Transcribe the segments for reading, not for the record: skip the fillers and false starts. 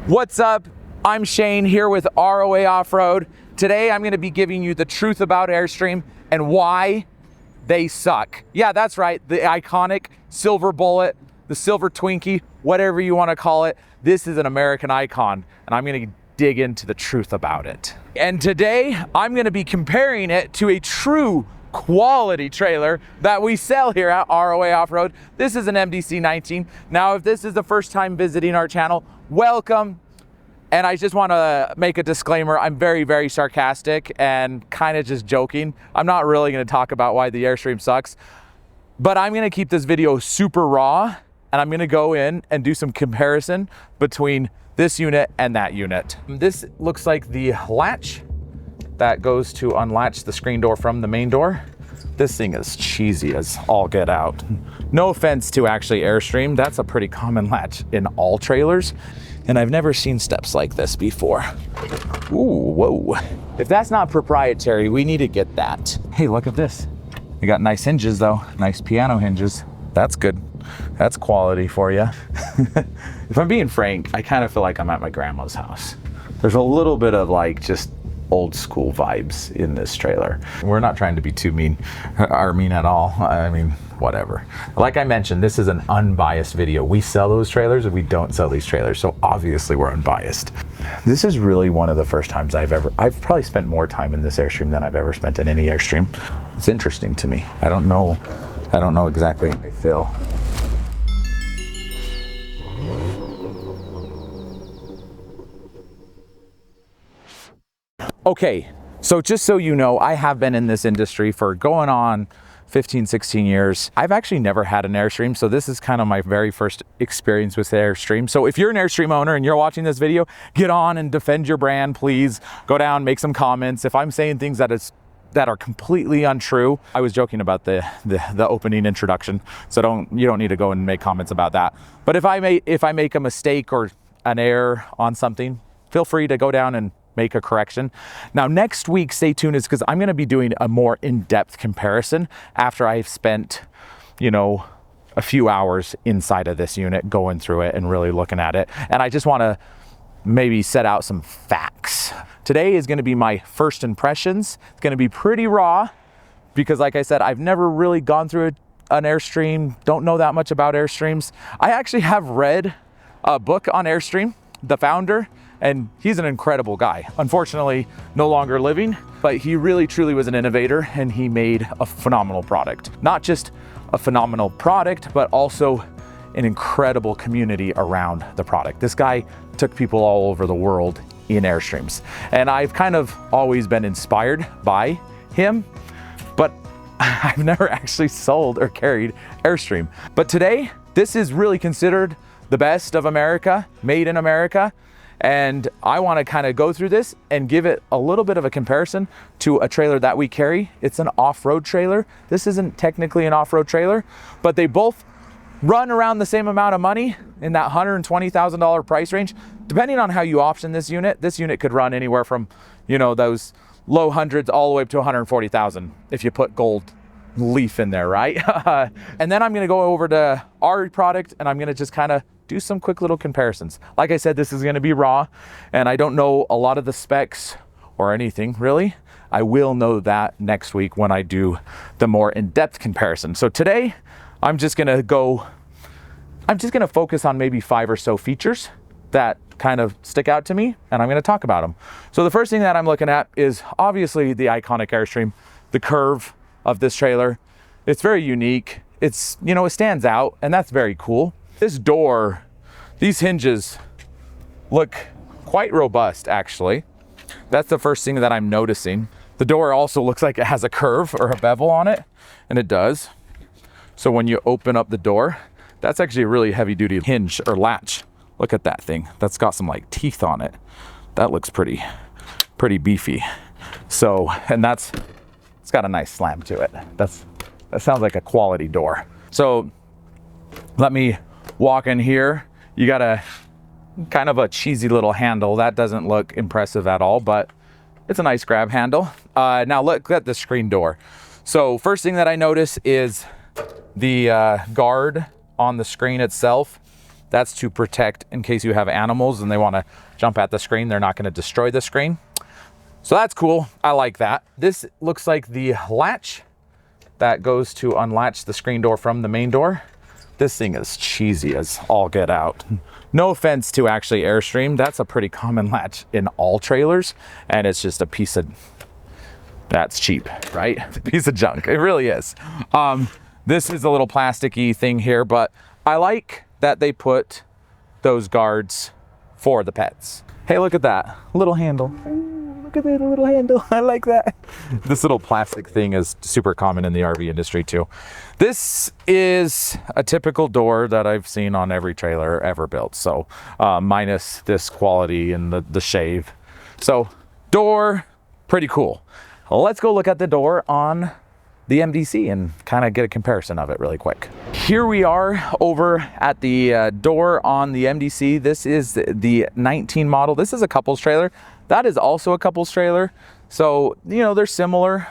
What's up? I'm Shane here with ROA Off-Road. Today I'm going to be giving you the truth about Airstream and why they suck. Yeah, that's right. The iconic silver bullet, the silver Twinkie, whatever you want to call it. This is an American icon, and I'm going to dig into the truth about it. And today I'm going to be comparing it to a true quality trailer that we sell here at ROA Off-Road. This is an MDC 19. Now, if this is the first time visiting our channel, welcome. And I just want to make a disclaimer. I'm very, very sarcastic and kind of just joking. I'm not really going to talk about why the Airstream sucks, but I'm going to keep this video super raw, and I'm going to go in and do some comparison between this unit and that unit. This looks like the latch that goes to unlatch the screen door from the main door. This thing is cheesy as all get out. No offense to actually Airstream, that's a pretty common latch in all trailers, and I've never seen steps like this before. Ooh, whoa. If that's not proprietary, we need to get that. Hey, look at this. You got nice hinges though, nice piano hinges. That's good. That's quality for you. If I'm being frank, I kind of feel like I'm at my grandma's house. There's a little bit of like just old school vibes in this trailer. We're not trying to be too mean or mean at all. I mean, whatever. Like I mentioned, this is an unbiased video. We sell those trailers and we don't sell these trailers, so obviously we're unbiased. This is really one of the first times I've probably spent more time in this Airstream than I've ever spent in any Airstream. It's interesting to me. I don't know exactly how I feel. Okay, so just so you know, I have been in this industry for going on 15, 16 years. I've actually never had an Airstream, so this is kind of my very first experience with the Airstream. So if you're an Airstream owner and you're watching this video, get on and defend your brand, please. Go down, make some comments. If I'm saying things that are completely untrue, I was joking about the opening introduction, so you don't need to go and make comments about that. But if I make a mistake or an error on something, feel free to go down and make a correction. Now, next week, stay tuned, is because I'm going to be doing a more in-depth comparison after I've spent, a few hours inside of this unit, going through it and really looking at it. And I just want to maybe set out some facts. Today is going to be my first impressions. It's going to be pretty raw because, like I said, I've never really gone through an Airstream, don't know that much about Airstreams. I actually have read a book on Airstream, the founder, and he's an incredible guy. Unfortunately, no longer living, but he really truly was an innovator, and he made a phenomenal product. Not just a phenomenal product, but also an incredible community around the product. This guy took people all over the world in Airstreams. And I've kind of always been inspired by him, but I've never actually sold or carried Airstream. But today, this is really considered the best of America, made in America. And I want to kind of go through this and give it a little bit of a comparison to a trailer that we carry. It's an off-road trailer. This isn't technically an off-road trailer, but they both run around the same amount of money in that $120,000 price range. Depending on how you option this unit could run anywhere from, those low hundreds all the way up to 140,000 if you put gold leaf in there, right? And then I'm going to go over to our product, and I'm going to just kind of do some quick little comparisons. Like I said, this is going to be raw, and I don't know a lot of the specs or anything really. I will know that next week when I do the more in-depth comparison. So today, I'm just going to focus on maybe 5 or so features that kind of stick out to me, and I'm going to talk about them. So the first thing that I'm looking at is obviously the iconic Airstream, the curve of this trailer. It's very unique. It's, it stands out, and that's very cool. This door, these hinges look quite robust, actually. That's the first thing that I'm noticing. The door also looks like it has a curve or a bevel on it, and it does. So when you open up the door, that's actually a really heavy-duty hinge or latch. Look at that thing. That's got some like teeth on it. That looks pretty beefy. So, and it's got a nice slam to it. That sounds like a quality door. So let me walk in here. You got a kind of a cheesy little handle. That doesn't look impressive at all, but it's a nice grab handle. Now look at the screen door. So first thing that I notice is the guard on the screen itself. That's to protect in case you have animals and they want to jump at the screen, they're not going to destroy the screen. So that's cool. I like that. This looks like the latch that goes to unlatch the screen door from the main door. This thing is cheesy as all get out. No offense to actually Airstream. That's a pretty common latch in all trailers. And it's just a piece of, that's cheap, right? It's a piece of junk. It really is. This is a little plasticky thing here, but I like that they put those guards for the pets. Hey, look at that little handle. Look at that little handle. I like that. This little plastic thing is super common in the RV industry too. This is a typical door that I've seen on every trailer ever built. So minus this quality and the shave. So door, pretty cool. Let's go look at the door on the MDC and kind of get a comparison of it really quick. Here we are over at the door on the MDC. This is the 19 model. This is a couples trailer. That is also a couples trailer. So, you know, they're similar.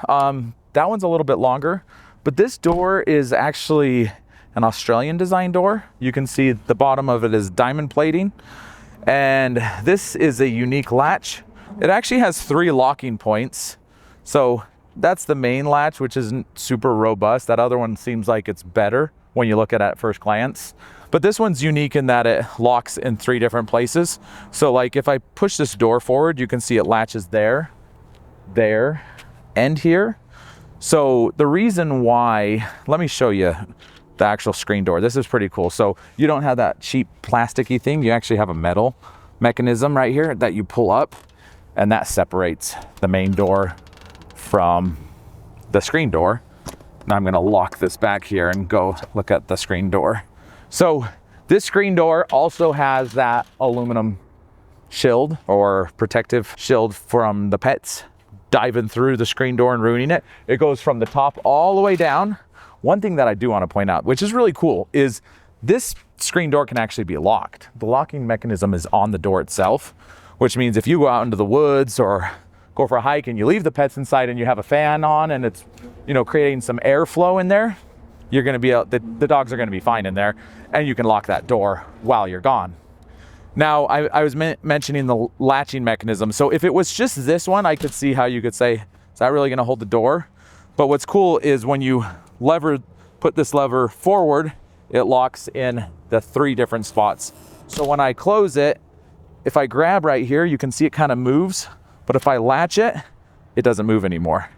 That one's a little bit longer, but this door is actually an Australian design door. You can see the bottom of it is diamond plating. And this is a unique latch. It actually has 3 locking points. So that's the main latch, which isn't super robust. That other one seems like it's better when you look at it at first glance. But this one's unique in that it locks in 3 different places. So like if I push this door forward, you can see it latches there, there, and here. So the reason why, let me show you the actual screen door. This is pretty cool. So you don't have that cheap plasticky thing. You actually have a metal mechanism right here that you pull up, and that separates the main door from the screen door. Now I'm gonna lock this back here and go look at the screen door. So this screen door also has that aluminum shield or protective shield from the pets diving through the screen door and ruining it. It goes from the top all the way down. One thing that I do want to point out, which is really cool, is this screen door can actually be locked. The locking mechanism is on the door itself, which means if you go out into the woods or go for a hike and you leave the pets inside and you have a fan on and it's, you know, creating some airflow in there, you're going to be the dogs are going to be fine in there, and you can lock that door while you're gone. Now, I was mentioning the latching mechanism. So if it was just this one, I could see how you could say, is that really going to hold the door? But what's cool is when you put this lever forward, it locks in the 3 different spots. So when I close it, if I grab right here, you can see it kind of moves. But if I latch it, it doesn't move anymore.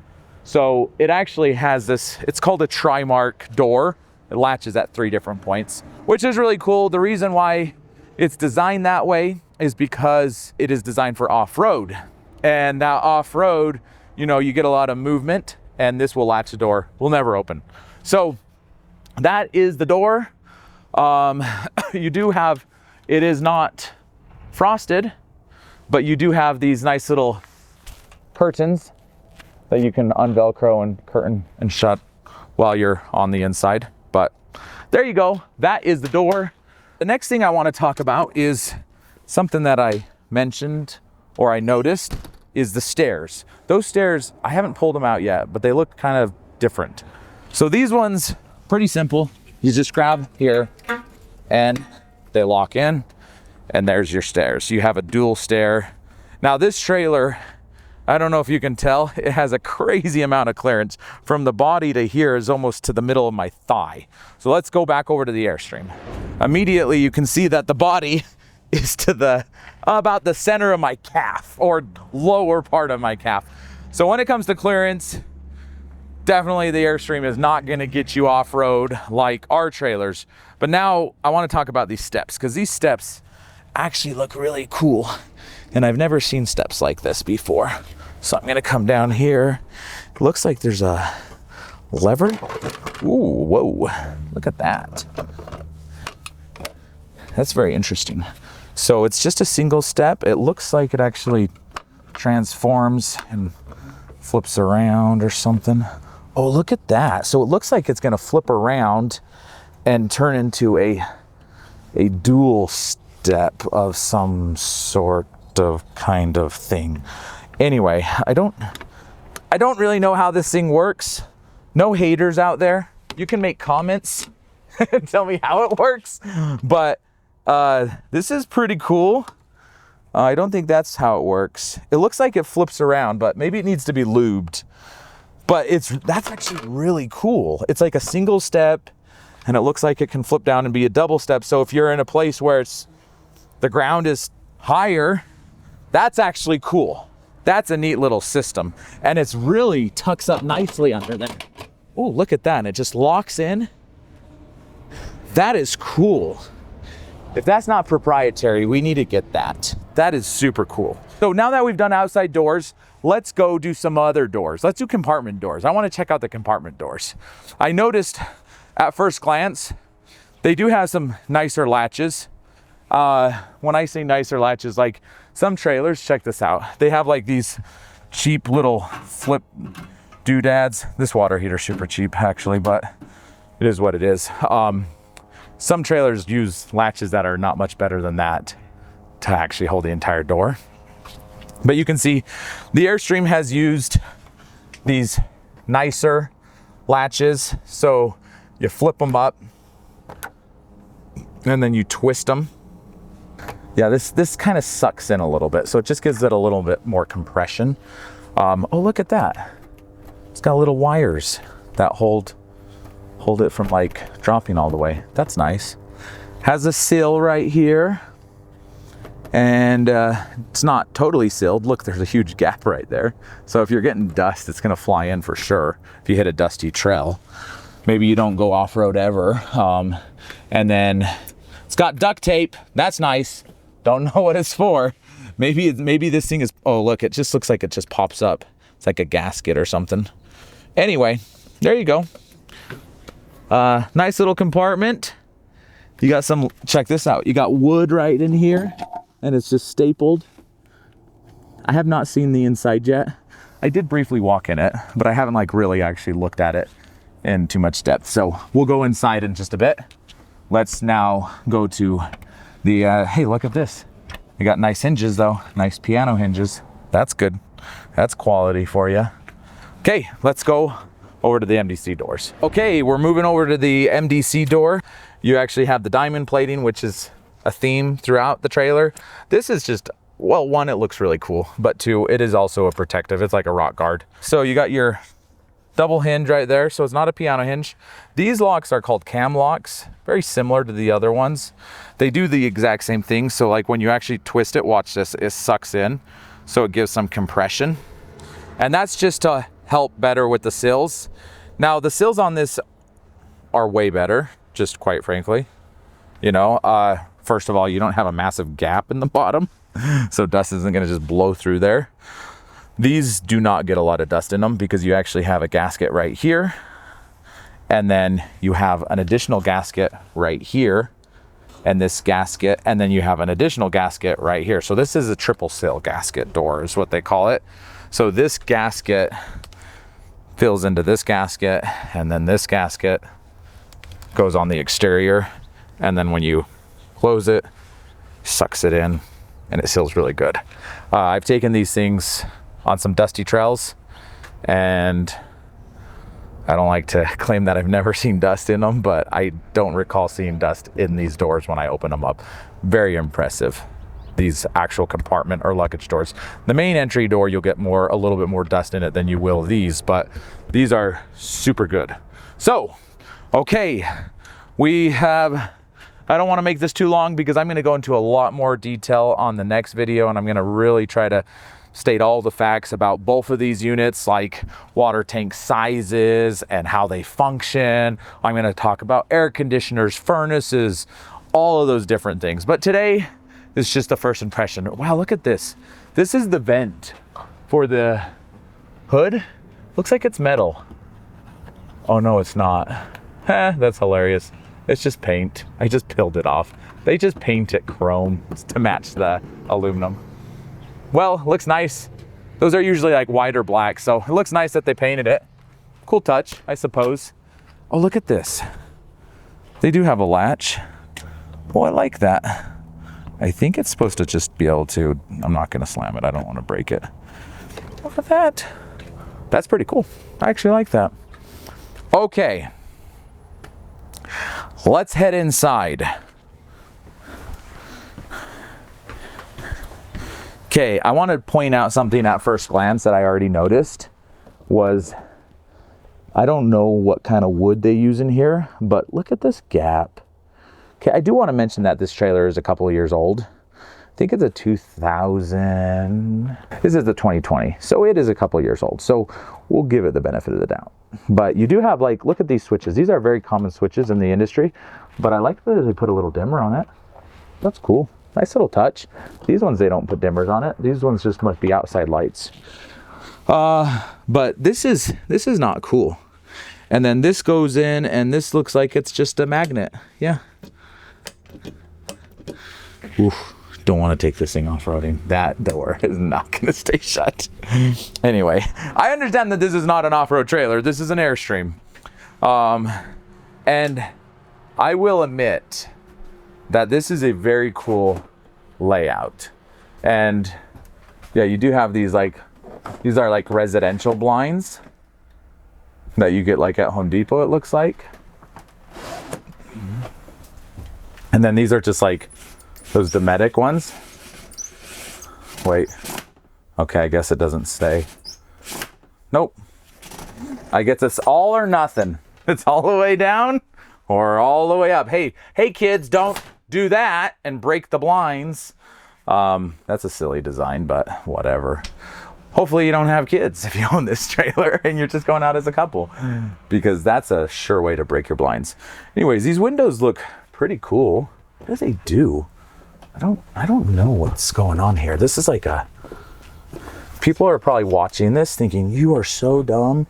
So it actually has this, it's called a tri-mark door. It latches at 3 different points, which is really cool. The reason why it's designed that way is because it is designed for off-road. And now off-road, you know, you get a lot of movement, and this will latch the door, will never open. So that is the door. You do have, it is not frosted, but you do have these nice little curtains that you can unvelcro and curtain and shut while you're on the inside. But there you go. That is the door. The next thing I want to talk about is something that I mentioned or I noticed is the stairs. Those stairs, I haven't pulled them out yet, but they look kind of different. So these ones, pretty simple. You just grab here and they lock in, and there's your stairs. You have a dual stair. Now this trailer, I don't know if you can tell, it has a crazy amount of clearance. From the body to here is almost to the middle of my thigh. So let's go back over to the Airstream. Immediately you can see that the body is to the about the center of my calf, or lower part of my calf. So when it comes to clearance, definitely the Airstream is not gonna get you off-road like our trailers. But now I wanna talk about these steps, because these steps actually look really cool. And I've never seen steps like this before. So I'm gonna come down here. It looks like there's a lever. Ooh, whoa, look at that. That's very interesting. So it's just a single step. It looks like it actually transforms and flips around or something. Oh, look at that. So it looks like it's gonna flip around and turn into a dual step of some sort of kind of thing. Anyway, I don't really know how this thing works. No haters out there. You can make comments and tell me how it works, but This is pretty cool. I don't think that's how it works. It looks like it flips around, but maybe it needs to be lubed. But that's actually really cool. It's like a single step, and it looks like it can flip down and be a double step. So if you're in a place where the ground is higher, that's actually cool. That's a neat little system. And it's really tucks up nicely under there. Oh, look at that. And it just locks in. That is cool. If that's not proprietary, we need to get that. That is super cool. So now that we've done outside doors, let's go do some other doors. Let's do compartment doors. I want to check out the compartment doors. I noticed at first glance, they do have some nicer latches. When I say nicer latches, like some trailers, check this out. They have like these cheap little flip doodads. This water heater's super cheap actually, but it is what it is. Some trailers use latches that are not much better than that to actually hold the entire door. But you can see the Airstream has used these nicer latches. So you flip them up and then you twist them. Yeah, this kind of sucks in a little bit. So it just gives it a little bit more compression. Oh, look at that. It's got little wires that hold it from like dropping all the way. That's nice. Has a sill right here. And it's not totally sealed. Look, there's a huge gap right there. So if you're getting dust, it's gonna fly in for sure if you hit a dusty trail. Maybe you don't go off-road ever. And then it's got duct tape. That's nice. Don't know what it's for. Maybe this thing is, oh look, it just looks like it just pops up. It's like a gasket or something. Anyway, there you go. Nice little compartment. You got some, check this out. You got wood right in here and it's just stapled. I have not seen the inside yet. I did briefly walk in it, but I haven't like really actually looked at it in too much depth. So we'll go inside in just a bit. Let's now go to the, hey, look at this. We got nice hinges though, nice piano hinges. That's good. That's quality for you. Okay, let's go over to the MDC doors. Okay, we're moving over to the MDC door. You actually have the diamond plating, which is a theme throughout the trailer. This is just, well, one, it looks really cool, but two, it is also a protective. It's like a rock guard. So you got your double hinge right there. So it's not a piano hinge. These locks are called cam locks, very similar to the other ones. They do the exact same thing. So like when you actually twist it, watch this, it sucks in. So it gives some compression. And that's just to help better with the sills. Now the sills on this are way better, just quite frankly. You know, first of all, you don't have a massive gap in the bottom, so dust isn't gonna just blow through there. These do not get a lot of dust in them because you actually have a gasket right here, and then you have an additional gasket right here, and this gasket, and then you have an additional gasket right here. So this is a triple sill gasket door is what they call it. So this gasket fills into this gasket, and then this gasket goes on the exterior, and then when you close it, sucks it in, and it seals really good. I've taken these things on some dusty trails, and I don't like to claim that I've never seen dust in them, but I don't recall seeing dust in these doors when I open them up. Very impressive. These actual compartment or luggage doors. The main entry door, you'll get a little bit more dust in it than you will these, but these are super good. So, okay, we have, I don't want to make this too long because I'm going to go into a lot more detail on the next video, and I'm going to really try to state all the facts about both of these units, like water tank sizes and how they function. I'm going to talk about air conditioners, furnaces, all of those different things. But today, it's just the first impression. Wow, look at this. This is the vent for the hood. Looks like it's metal. Oh no, it's not. That's hilarious. It's just paint. I just peeled it off. They just paint it chrome to match the aluminum. Well, looks nice. Those are usually like white or black, so it looks nice that they painted it. Cool touch, I suppose. Oh, look at this. They do have a latch. Oh, I like that. I think it's supposed to just be able to, I'm not gonna slam it, I don't wanna break it. Look at that. That's pretty cool. I actually like that. Okay. Let's head inside. Okay, I want to point out something at first glance that I already noticed was, I don't know what kind of wood they use in here, but look at this gap. Okay, I do want to mention that this trailer is a couple of years old. I think it's a 2000, this is the 2020, so it is a couple of years old. So we'll give it the benefit of the doubt. But you do have, like, look at these switches. These are very common switches in the industry, but I like that they put a little dimmer on it. That's cool. Nice little touch. These ones, they don't put dimmers on it. These ones just must be outside lights. But this is not cool. And then this goes in, and this looks like it's just a magnet. Yeah. Oof. Don't want to take this thing off-roading. That door is not going to stay shut. Anyway, I understand that this is not an off-road trailer. This is an Airstream. And I will admit that this is a very cool layout. And yeah, you do have these, like, these are like residential blinds that you get like at Home Depot, it looks like. And then these are just like those Dometic ones. Wait, okay, I guess it doesn't stay. Nope. I guess it's all or nothing. It's all the way down or all the way up. Hey kids, don't do that and break the blinds. That's a silly design, but whatever. Hopefully you don't have kids if you own this trailer and you're just going out as a couple, because that's a sure way to break your blinds. Anyways, these windows look pretty cool. What do they do? I don't know what's going on here. This is like a, people are probably watching this thinking, you are so dumb.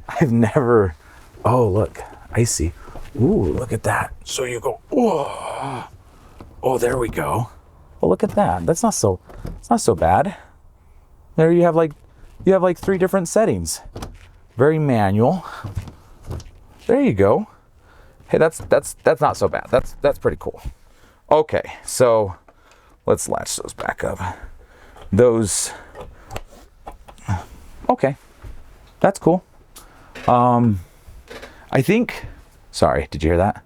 I've never, oh, look, I see. Ooh, look at that. So you go, oh, oh, there we go. Well, look at that. That's not so, it's not so bad. There you have like 3 different settings. Very manual. There you go. Hey, that's not so bad. That's pretty cool. Okay, so let's latch those back up. Those, okay, that's cool. I think, sorry, did you hear that?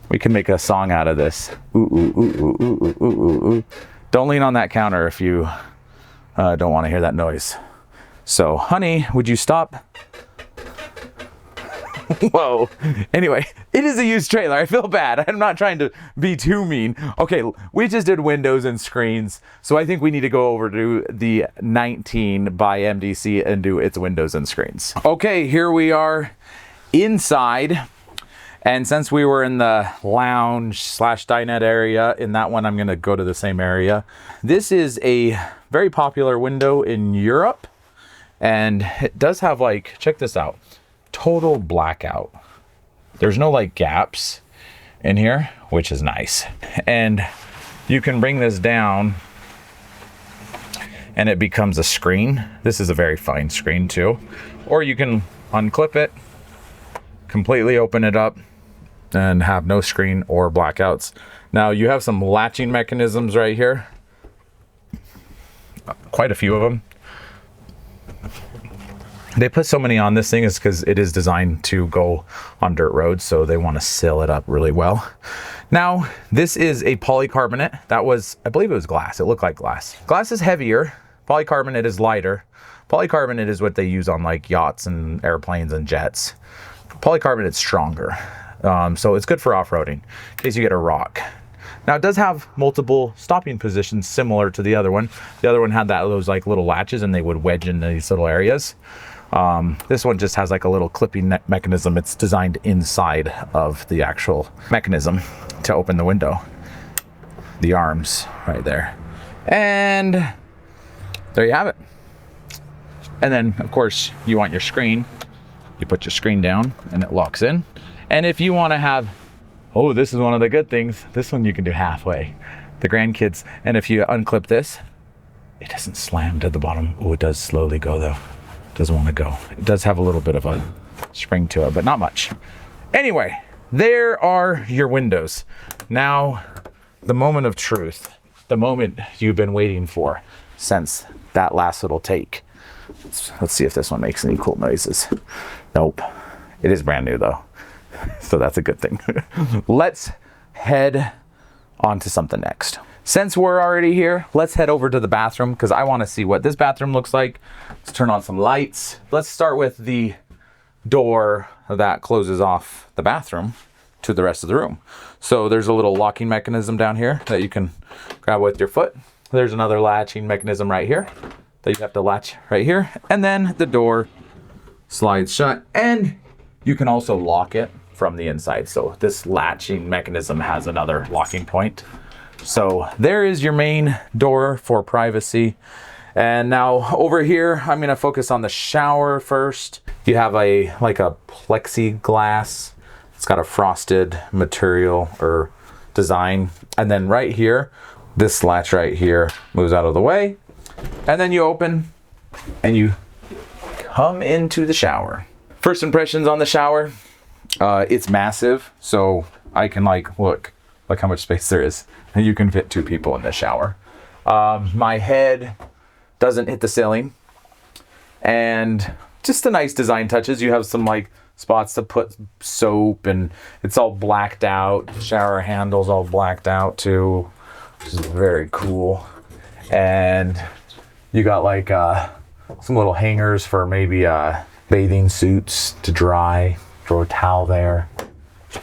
We can make a song out of this. Ooh, ooh, ooh, ooh, ooh, ooh, ooh, ooh. Don't lean on that counter if you don't want to hear that noise. So, honey, would you stop? Whoa. Anyway, it is a used trailer. I feel bad. I'm not trying to be too mean. Okay, we just did windows and screens, so I think we need to go over to the 19 by MDC and do its windows and screens. Okay, here we are inside. And since we were in the lounge / dinette area, in that one, I'm going to go to the same area. This is a very popular window in Europe. And it does have, like, check this out, total blackout. There's no like gaps in here, which is nice. And you can bring this down and it becomes a screen. This is a very fine screen too. Or you can unclip it, completely open it up, and have no screen or blackouts. Now you have some latching mechanisms right here. Quite a few of them. They put so many on this thing is because it is designed to go on dirt roads, so they want to seal it up really well. Now, this is a polycarbonate. That was, I believe it was glass. It looked like glass. Glass is heavier. Polycarbonate is lighter. Polycarbonate is what they use on like yachts and airplanes and jets. Polycarbonate is stronger. So it's good for off-roading in case you get a rock. Now it does have multiple stopping positions similar to the other one. The other one had those like little latches and they would wedge in these little areas. This one just has like a little clipping mechanism. It's designed inside of the actual mechanism to open the window. The arms right there. And there you have it. And then of course you want your screen. You put your screen down and it locks in. And if you want to have, oh, this is one of the good things. This one you can do halfway. The grandkids. And if you unclip this, it doesn't slam to the bottom. Oh, it does slowly go though. It doesn't want to go. It does have a little bit of a spring to it, but not much. Anyway, there are your windows. Now, the moment of truth. The moment you've been waiting for since that last little take. Let's see if this one makes any cool noises. Nope. It is brand new though. So that's a good thing. Let's head on to something next. Since we're already here, let's head over to the bathroom because I want to see what this bathroom looks like. Let's turn on some lights. Let's start with the door that closes off the bathroom to the rest of the room. So there's a little locking mechanism down here that you can grab with your foot. There's another latching mechanism right here that you have to latch right here. And then the door slides shut and you can also lock it from the inside. So this latching mechanism has another locking point. So there is your main door for privacy. And now over here, I'm gonna focus on the shower first. You have like a plexiglass. It's got a frosted material or design. And then right here, this latch right here moves out of the way. And then you open and you come into the shower. First impressions on the shower, it's massive. So I can look how much space there is. And you can fit 2 people in the shower. My head doesn't hit the ceiling. And just the nice design touches. You have some spots to put soap and it's all blacked out. The shower handle's all blacked out too, which is very cool. And you got some little hangers for maybe bathing suits to dry. Throw a towel there.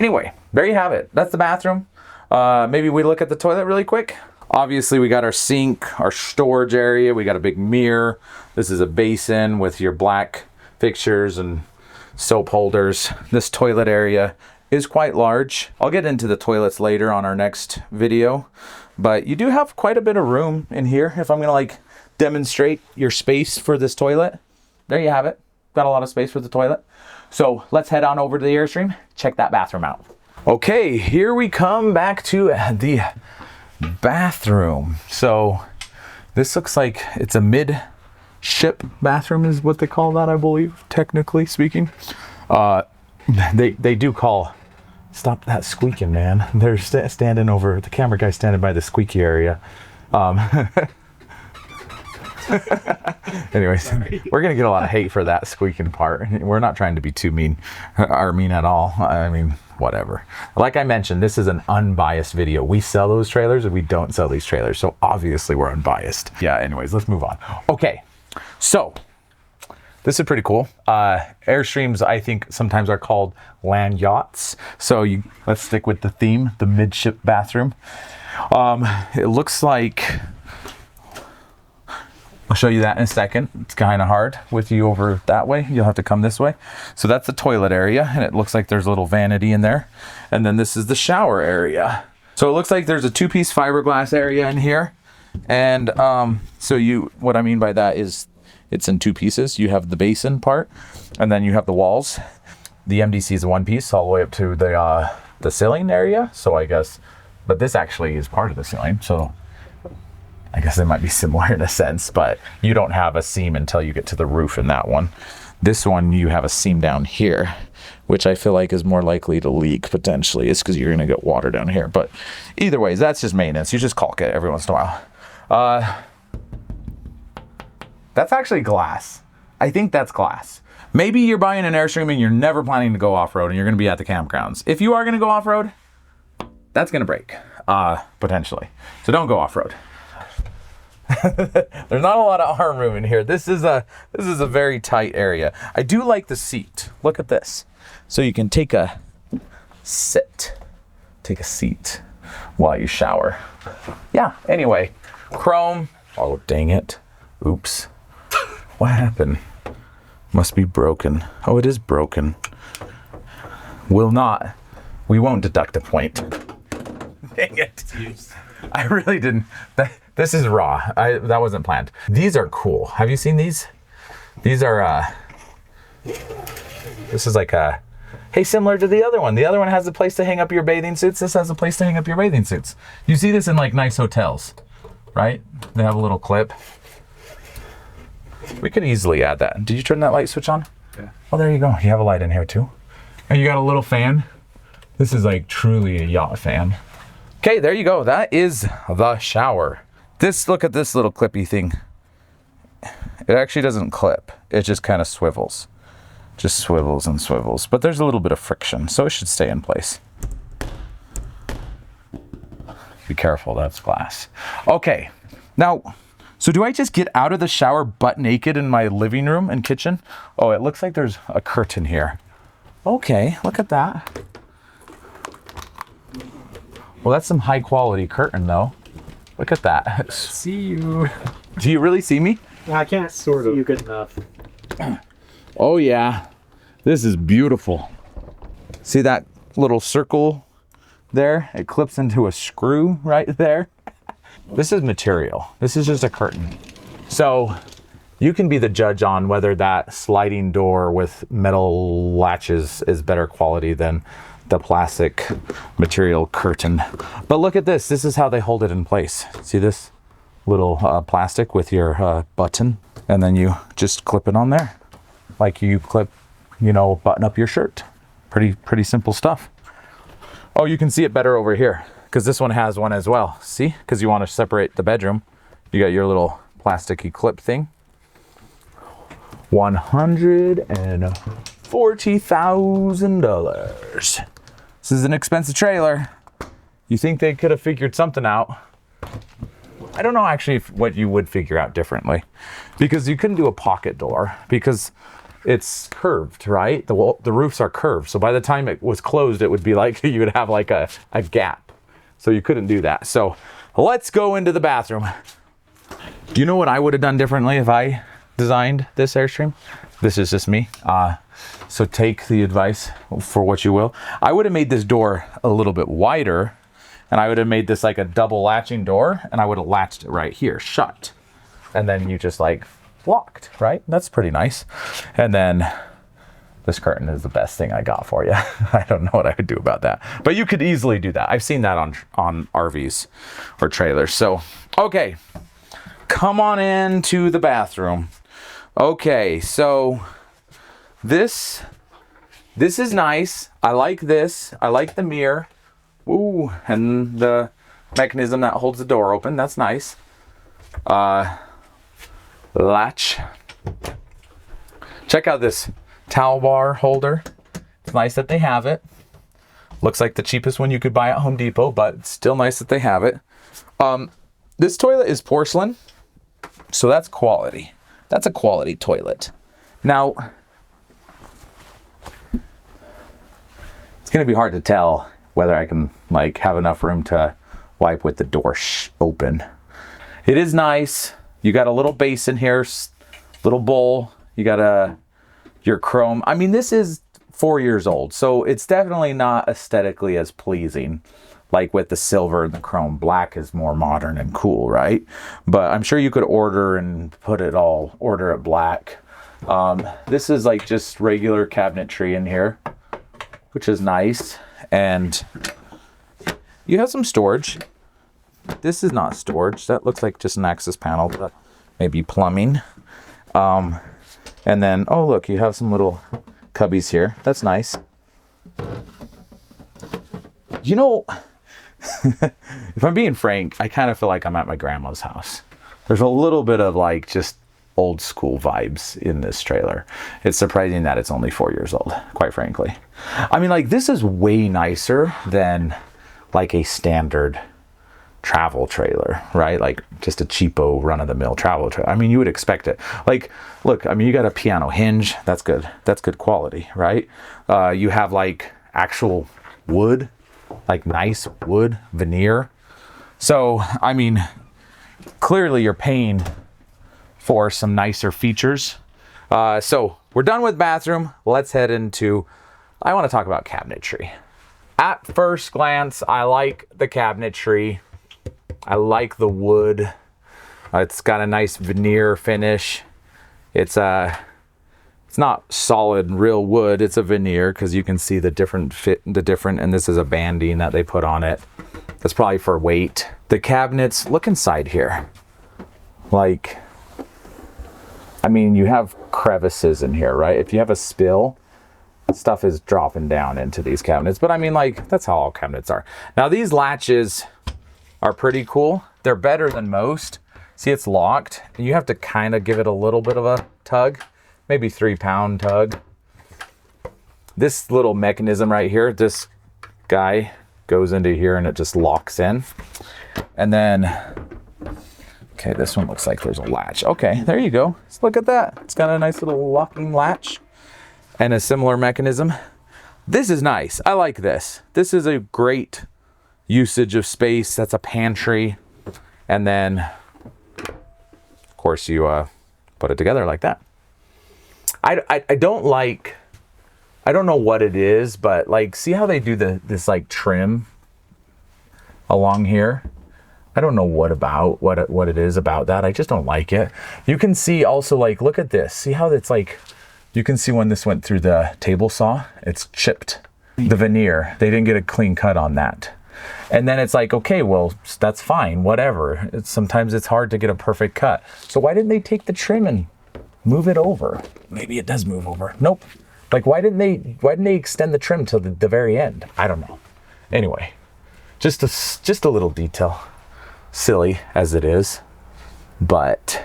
Anyway, there you have it. That's the bathroom. Maybe we look at the toilet really quick. Obviously we got our sink, our storage area. We got a big mirror. This is a basin with your black fixtures and soap holders. This toilet area is quite large. I'll get into the toilets later on our next video, but you do have quite a bit of room in here. If I'm gonna demonstrate your space for this toilet, there you have it. Got a lot of space for the toilet. So let's head on over to the Airstream, check that bathroom out. Okay, here we come back to the bathroom. So this looks like it's a midship bathroom is what they call that, I believe, technically speaking. They do call, stop that squeaking, man. They're standing over, the camera guy's standing by the squeaky area. Anyways, we're gonna get a lot of hate for that squeaking part. We're not trying to be too mean or mean at all. I mean, whatever. Like I mentioned, this is an unbiased video. We sell those trailers and we don't sell these trailers, so obviously we're unbiased. Yeah, anyways, let's move on. Okay, so this is pretty cool. Airstreams, I think, sometimes are called land yachts. So let's stick with the theme, the midship bathroom. It looks like, I'll show you that in a second. It's kind of hard with you over that way. You'll have to come this way. So that's the toilet area, and it looks like there's a little vanity in there. And then this is the shower area. So it looks like there's a 2-piece fiberglass area in here. And what I mean by that is it's in 2 pieces. You have the basin part, and then you have the walls. The MDC is a 1-piece all the way up to the ceiling area. So I guess, but this actually is part of the ceiling. So I guess they might be similar in a sense, but you don't have a seam until you get to the roof in that one. This one, you have a seam down here, which I feel like is more likely to leak potentially. It's because you're gonna get water down here. But either way, that's just maintenance. You just caulk it every once in a while. That's actually glass. I think that's glass. Maybe you're buying an Airstream and you're never planning to go off-road and you're gonna be at the campgrounds. If you are gonna go off-road, that's gonna break, potentially. So don't go off-road. There's not a lot of arm room in here. This is a very tight area. I do like the seat. Look at this. So you can take a seat while you shower. Yeah, anyway, chrome. Oh, dang it. Oops. What happened? Must be broken. Oh, it is broken. We won't deduct a point. Dang it. I really didn't. This is raw. That wasn't planned. These are cool. Have you seen these? These are, this is like similar to the other one. The other one has a place to hang up your bathing suits. This has a place to hang up your bathing suits. You see this in nice hotels, right? They have a little clip. We could easily add that. Did you turn that light switch on? Yeah. Oh, there you go. You have a light in here too. And you got a little fan. This is truly a yacht fan. Okay, there you go. That is the shower. Look at this little clippy thing. It actually doesn't clip. It just kind of swivels. Just swivels and swivels. But there's a little bit of friction, so it should stay in place. Be careful, that's glass. Okay, now, so do I just get out of the shower butt naked in my living room and kitchen? Oh, it looks like there's a curtain here. Okay, look at that. Well, that's some high quality curtain though. Look at that. See you. Do you really see me? I can't sort of see you good enough. Oh yeah, this is beautiful. See that little circle there? It clips into a screw right there. This is material. This is just a curtain. So you can be the judge on whether that sliding door with metal latches is better quality than the plastic material curtain. But look at this. This is how they hold it in place. See this little plastic with your button, and then you just clip it on there like you clip, you know, button up your shirt. Pretty simple stuff. Oh, you can see it better over here because this one has one as well. See, because you want to separate the bedroom. You got your little plasticky clip thing. $140,000. This is an expensive trailer. You think they could have figured something out? I don't know actually what you would figure out differently, because you couldn't do a pocket door because it's curved, right? The roofs are curved. So by the time it was closed, it would be like you would have like a gap. So you couldn't do that. So let's go into the bathroom. Do you know what I would have done differently if I designed this Airstream? This is just me. So take the advice for what you will. I would have made this door a little bit wider, and I would have made this like a double latching door, and I would have latched it right here shut. And then you just like locked, right? That's pretty nice. And then this curtain is the best thing I got for you. I don't know what I would do about that, but you could easily do that. I've seen that on RVs or trailers. So, okay, come on into the bathroom. Okay, so this is nice. I like this. I like the mirror. Ooh, and the mechanism that holds the door open. That's nice. Latch. Check out this towel bar holder. It's nice that they have it. Looks like the cheapest one you could buy at Home Depot, but it's still nice that they have it. This toilet is porcelain, so that's quality. That's a quality toilet. Now, it's gonna be hard to tell whether I can like have enough room to wipe with the door open. It is nice. You got a little basin here, little bowl. You got your chrome. I mean, this is 4 years old, so it's definitely not aesthetically as pleasing like with the silver and the chrome. Black is more modern and cool, right? But I'm sure you could order it black. This is like just regular cabinetry in here, which is nice. And you have some storage. This is not storage. That looks like just an access panel, but maybe plumbing. And then, oh look, you have some little cubbies here. That's nice. You know, if I'm being frank, I kind of feel like I'm at my grandma's house. There's a little bit of like just old school vibes in this trailer. It's surprising that it's only 4 years old, quite frankly. I mean, like, this is way nicer than like a standard travel trailer, right? Like just a cheapo run-of-the-mill travel trailer. I mean, you would expect it. Like, look, I mean, you got a piano hinge. That's good. That's good quality, right? You have like actual wood, like nice wood veneer. So, I mean, clearly you're paying for some nicer features. So we're done with bathroom. Let's head into, I want to talk about cabinetry. At first glance, I like the cabinetry. I like the wood. It's got a nice veneer finish. It's not solid real wood. It's a veneer because you can see the different, and this is a banding that they put on it. That's probably for weight. The cabinets, look inside here. Like, I mean, you have crevices in here, right? If you have a spill, stuff is dropping down into these cabinets. But I mean, like, that's how all cabinets are. Now, these latches are pretty cool. They're better than most. See, it's locked. You have to kind of give it a little bit of a tug, maybe 3-pound tug. This little mechanism right here, this guy goes into here and it just locks in. And then, okay, this one looks like there's a latch. Okay, there you go. Let's look at that. It's got a nice little locking latch and a similar mechanism. This is nice. I like this. This is a great usage of space. That's a pantry. And then, of course, you put it together like that. I don't like, I don't know what it is, but like, see how they do this like trim along here? I don't know what it is about that. I just don't like it. You can see also, like, look at this. See how it's like, you can see when this went through the table saw, it's chipped. The veneer, they didn't get a clean cut on that. And then it's like, okay, well, that's fine, whatever. Sometimes it's hard to get a perfect cut. So why didn't they take the trim and move it over? Maybe it does move over. Nope. Like, why didn't they extend the trim to the very end? I don't know. Anyway, just a little detail. Silly as it is, but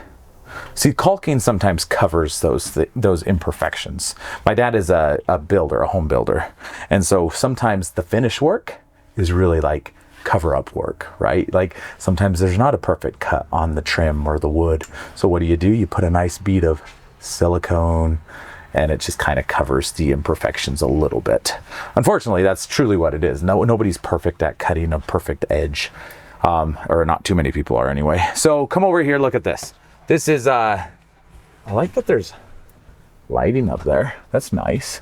see, caulking sometimes covers those imperfections. My dad is a builder, a home builder, and so sometimes the finish work is really like cover up work, right? Like sometimes there's not a perfect cut on the trim or the wood. So what do? You put a nice bead of silicone and it just kind of covers the imperfections a little bit. Unfortunately, that's truly what it is. Nobody's perfect at cutting a perfect edge, or not too many people are anyway. So come over here, look at this. This is, I like that there's lighting up there. That's nice.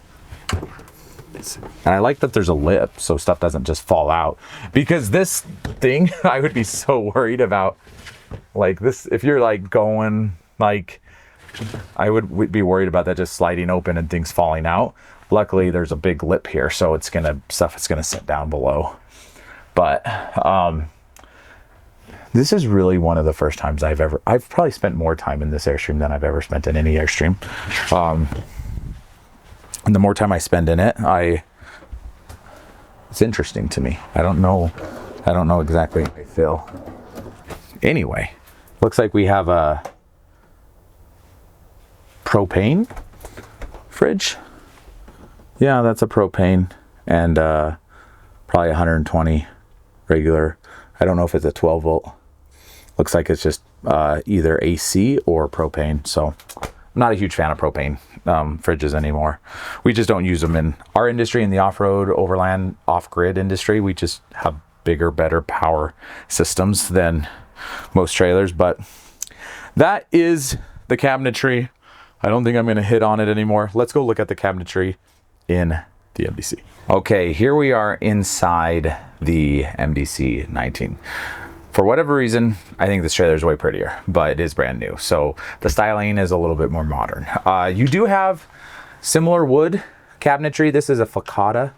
And I like that there's a lip so stuff doesn't just fall out, because this thing, I would be so worried about, like this, if you're like going, like, I would be worried about that just sliding open and things falling out. Luckily there's a big lip here, so it's gonna sit down below. But this is really one of the first times I've probably spent more time in this Airstream than I've ever spent in any Airstream. And the more time I spend in it, it's interesting to me. I don't know exactly how I feel. Anyway, looks like we have a propane fridge. Yeah, that's a propane, and probably 120 regular. I don't know if it's a 12 volt. Looks like it's just either AC or propane. So I'm not a huge fan of propane fridges anymore. We just don't use them in our industry, in the off-road, overland, off-grid industry. We just have bigger, better power systems than most trailers. But that is the cabinetry. I don't think I'm going to hit on it anymore. Let's go look at the cabinetry in the MDC. Okay, here we are inside the MDC 19. For whatever reason, I think this trailer is way prettier, but it is brand new. So the styling is a little bit more modern. You do have similar wood cabinetry. This is a Fakata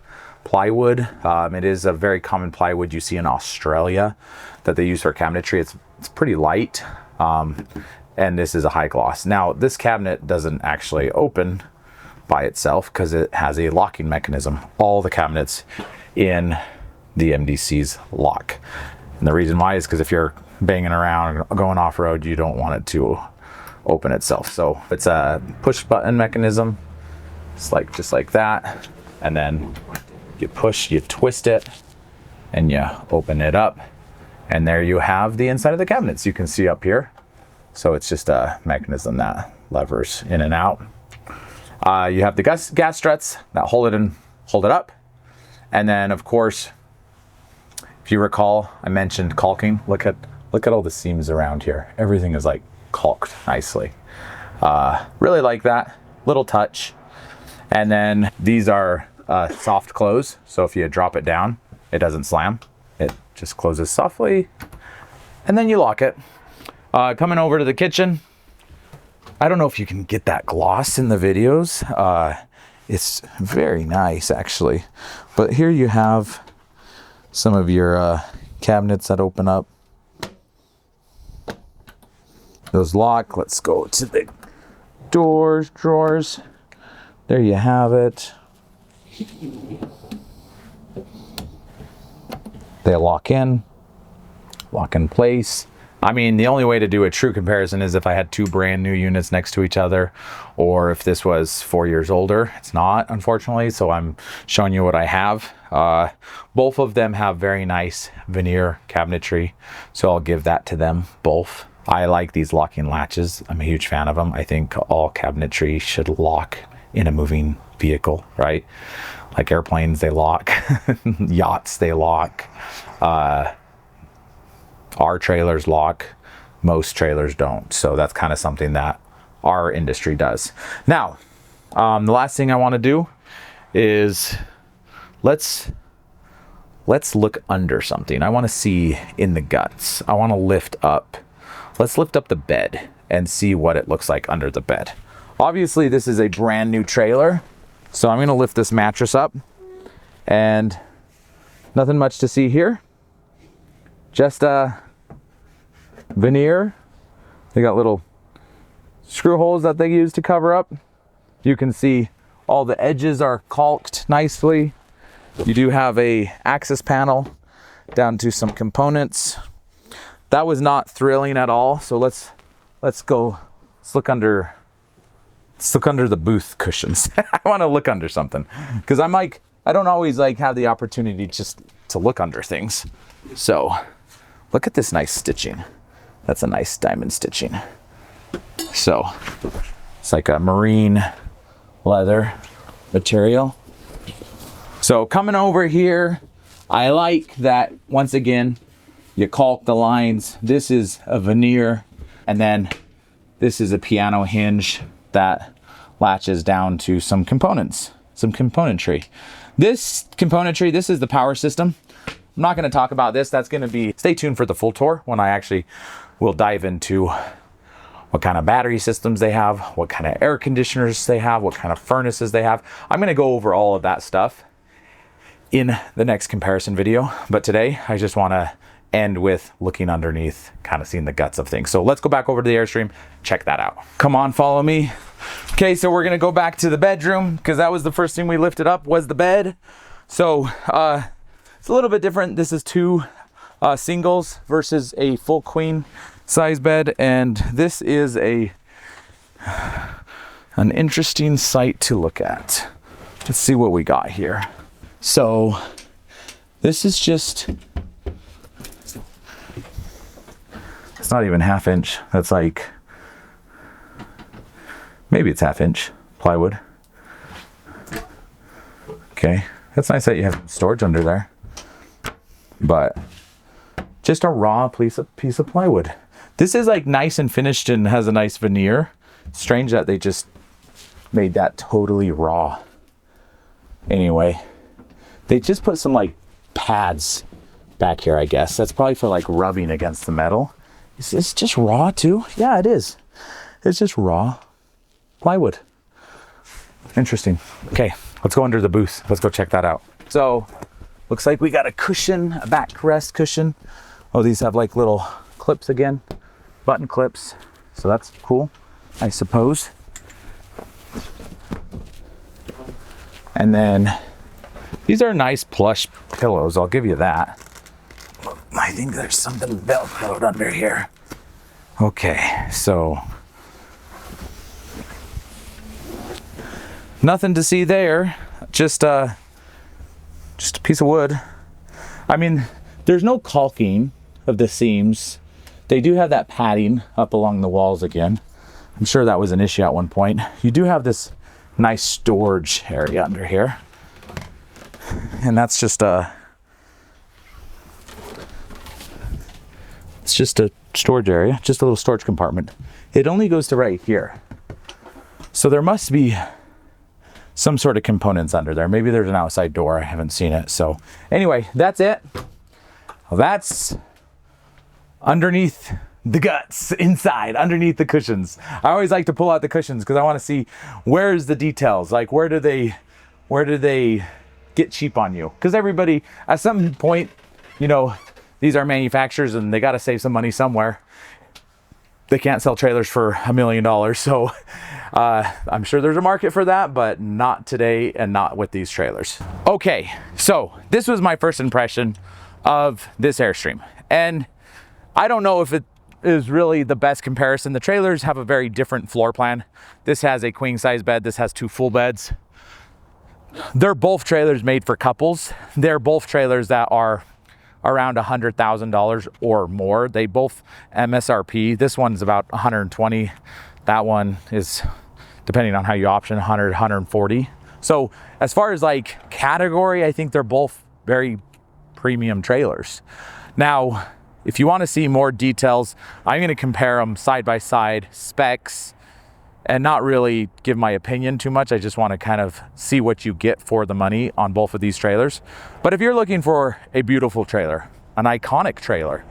plywood. It is a very common plywood you see in Australia that they use for cabinetry. It's pretty light, and this is a high gloss. Now, this cabinet doesn't actually open by itself because it has a locking mechanism. All the cabinets in the MDC's lock. And the reason why is because if you're banging around going off-road, you don't want it to open itself. So it's a push button mechanism. It's like just like that. And then you push, you twist it, and you open it up. And there you have the inside of the cabinets you can see up here. So it's just a mechanism that levers in and out. You have the gas struts that hold it up. And then of course, if you recall, I mentioned caulking. Look at all the seams around here. Everything is like caulked nicely. Really like that little touch. And then these are soft close. So if you drop it down, it doesn't slam. It just closes softly, and then you lock it. Coming over to the kitchen. I don't know if you can get that gloss in the videos. It's very nice actually. But here you have some of your cabinets that open up. Those lock. Let's go to the drawers. There you have it. They lock in place. I mean, the only way to do a true comparison is if I had two brand new units next to each other, or if this was 4 years older. It's not, unfortunately, so I'm showing you what I have. Both of them have very nice veneer cabinetry, so I'll give that to them both. I like these locking latches. I'm a huge fan of them. I think all cabinetry should lock in a moving vehicle, right? Like airplanes, they lock. Yachts, they lock. Our trailers lock. Most trailers don't. So that's kind of something that our industry does. Now, the last thing I want to do is let's look under something. I want to see in the guts. I want to lift up. Let's lift up the bed and see what it looks like under the bed. Obviously, this is a brand new trailer. So I'm going to lift this mattress up, and nothing much to see here. Just veneer. They got little screw holes that they use to cover up. You can see all the edges are caulked nicely. You do have a access panel down to some components. That was not thrilling at all. So let's look under the booth cushions. I want to look under something because I don't always have the opportunity just to look under things. So look at this nice stitching. That's a nice diamond stitching. So it's like a marine leather material. So coming over here, I like that once again, you caulk the lines. This is a veneer, and then this is a piano hinge that latches down to some components, some componentry. This componentry, this is the power system. I'm not going to talk about this. That's going to be, stay tuned for the full tour when I actually will dive into what kind of battery systems they have, what kind of air conditioners they have, what kind of furnaces they have. I'm going to go over all of that stuff in the next comparison video. But today I just want to end with looking underneath, kind of seeing the guts of things. So let's go back over to the Airstream, check that out. Come on, follow me. Okay, so we're gonna go back to the bedroom because that was the first thing we lifted up was the bed. So it's a little bit different. This is two singles versus a full queen size bed, and this is an interesting sight to look at. Let's see what we got here. So this is just, it's not even ½ inch. That's like, maybe it's ½ inch plywood. Okay, that's nice that you have storage under there, but just a raw piece of plywood. This is like nice and finished and has a nice veneer. Strange that they just made that totally raw. Anyway, they just put some like pads back here, I guess. That's probably for like rubbing against the metal. Is this just raw too? Yeah, it is. It's just raw plywood. Interesting. Okay, let's go under the booth. Let's go check that out. So, looks like we got a cushion, a backrest cushion. Oh, these have like little clips again, button clips. So that's cool, I suppose. And then these are nice plush pillows, I'll give you that. I think there's something velcroed under here. Okay, so nothing to see there. Just a piece of wood. I mean, there's no caulking of the seams. They do have that padding up along the walls again. I'm sure that was an issue at one point. You do have this nice storage area under here. And that's just it's just a storage area, just a little storage compartment. It only goes to right here. So there must be some sort of components under there. Maybe there's an outside door. I haven't seen it. So anyway, that's it. That's underneath the guts, inside, underneath the cushions. I always like to pull out the cushions because I want to see where's the details. Like where do they get cheap on you? Because everybody, at some point, you know, these are manufacturers and they got to save some money somewhere. They can't sell trailers for $1 million. So I'm sure there's a market for that, but not today and not with these trailers. Okay, so this was my first impression of this Airstream. And I don't know if is really the best comparison. The trailers have a very different floor plan. This has a queen size bed. This has 2 full beds. They're both trailers made for couples. They're both trailers that are around $100,000 or more. They both MSRP. This one's about 120. That one is, depending on how you option, 100, 140. So as far as like category, I think they're both very premium trailers. Now, if you want to see more details, I'm going to compare them side by side, specs, and not really give my opinion too much. I just want to kind of see what you get for the money on both of these trailers. But if you're looking for a beautiful trailer, an iconic trailer,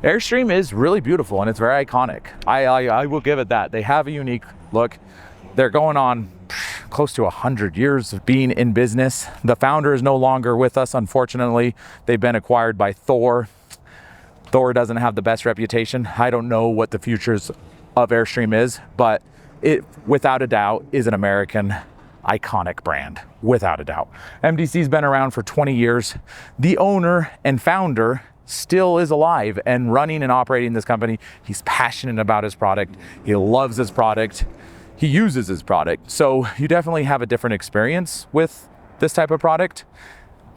Airstream is really beautiful and it's very iconic. I will give it that. They have a unique look. They're going on close to 100 years of being in business. The founder is no longer with us, unfortunately. They've been acquired by Thor. Thor doesn't have the best reputation. I don't know what the futures of Airstream is, but it, without a doubt, is an American iconic brand, without a doubt. MDC's been around for 20 years. The owner and founder still is alive and running and operating this company. He's passionate about his product. He loves his product. He uses his product. So you definitely have a different experience with this type of product.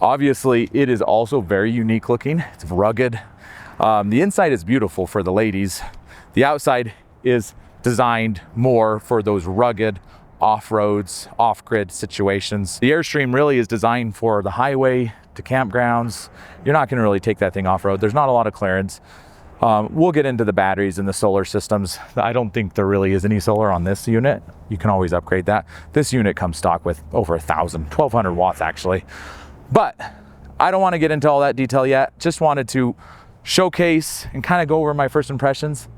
Obviously, it is also very unique looking. It's rugged. The inside is beautiful for the ladies. The outside is designed more for those rugged off-roads, off-grid situations. The Airstream really is designed for the highway, to campgrounds. You're not going to really take that thing off-road. There's not a lot of clearance. We'll get into the batteries and the solar systems. I don't think there really is any solar on this unit. You can always upgrade that. This unit comes stock with over 1,200 watts actually. But I don't want to get into all that detail yet. Just wanted to showcase and kind of go over my first impressions.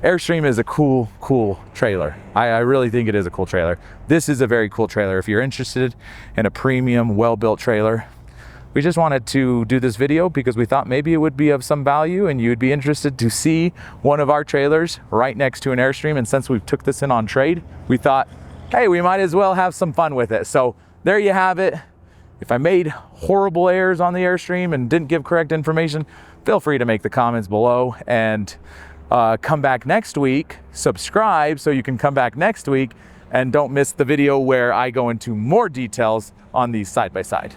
Airstream is a cool trailer. I really think it is a cool trailer. This is a very cool trailer. If you're interested in a premium, well-built trailer, we just wanted to do this video because we thought maybe it would be of some value and you'd be interested to see one of our trailers right next to an Airstream. And since we took this in on trade, we thought, hey, we might as well have some fun with it. So there you have it. If I made horrible errors on the Airstream and didn't give correct information, feel free to make the comments below and come back next week. Subscribe so you can come back next week and don't miss the video where I go into more details on these side by side.